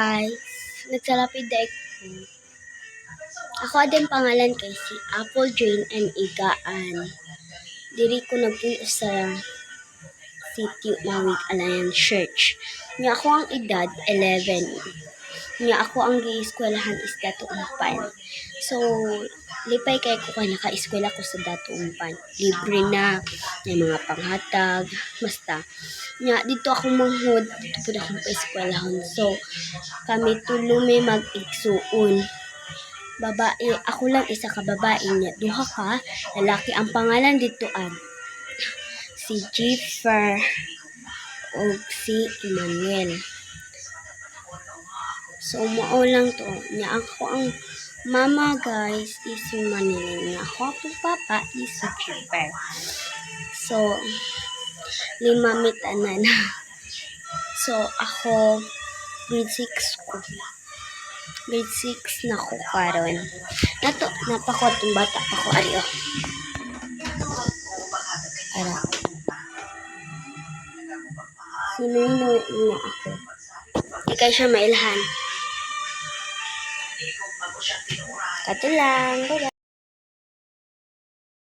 guys, nagsalapid dahil ko. Ako din pangalan kay si Apple Jane and Igaan. Diri ko nagpuyo sa City Mawig Alliance Church. Nga ako ang edad 11. Nga ako ang gi-eskwelahan is Dato Umpan. So, lipay kay ko kay naka-eskwela ko sa Dato Umpan. Libre na, may mga panghatag, basta. Nga, dito ako manghod, dito po akong pa-eskwelahon. So, kami tulo may mag-igsuon. Babae, ako lang isa ka babae niya. Duha ka, lalaki ang pangalan dito si Jeffer o si Emmanuel. So, mao lang to. Nya ako ang mama guys is si Manila. Nya ako ang papa is si Jeffer. So, 5 mitanan. So, ako grade 6 ko. Grade 6 na ko karon. Nato, napakot yung bata pa ko. Ariyo. Ara. Sinunoy niya ako. Ikay siya mailhan. Kato lang. Bye-bye.